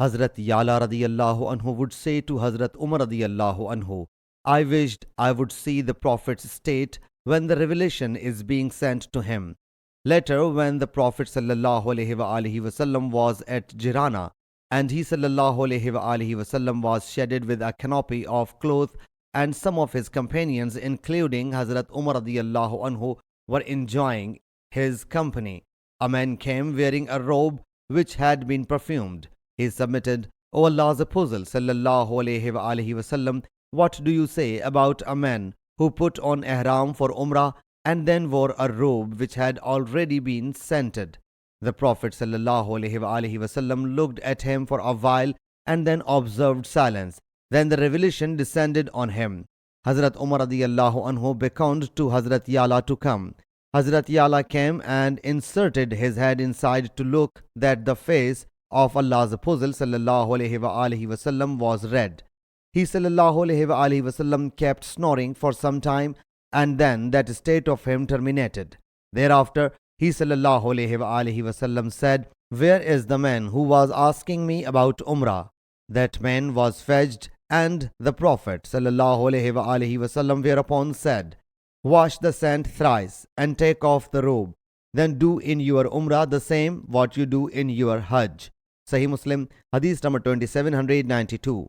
Hazrat Yala radiyallahu anhu would say to Hazrat Umar radiyallahu anhu, I wished I would see the Prophet's state when the revelation is being sent to him. Later, when the Prophet sallallahu alaihi wasallam was at Jirana, and he sallallahu alaihi wasallam was shaded with a canopy of cloth, and some of his companions, including Hazrat Umar radiyallahu anhu, were enjoying his company, a man came wearing a robe which had been perfumed. He submitted, O Allah's Apostle sallallahu alaihi wasallam, what do you say about a man who put on ihram for Umrah and then wore a robe which had already been scented? The Prophet sallallahu alaihi wasallam looked at him for a while and then observed silence. Then the revelation descended on him. Hazrat Umar radiyallahu anhu beckoned to Hazrat Yala to come. Hazrat Yala came and inserted his head inside to look that the face of Allah's Apostle sallallahu alaihi wasallam was red. He sallallahu alaihi wasallam kept snoring for some time, and then that state of him terminated. Thereafter, he sallallahu alaihi wasallam said, Where is the man who was asking me about Umrah? That man was fetched, and the Prophet sallallahu alaihi wasallam thereupon said, Wash the sand thrice and take off the robe. Then do in your Umrah the same what you do in your Hajj. Sahih Muslim Hadees number 2792.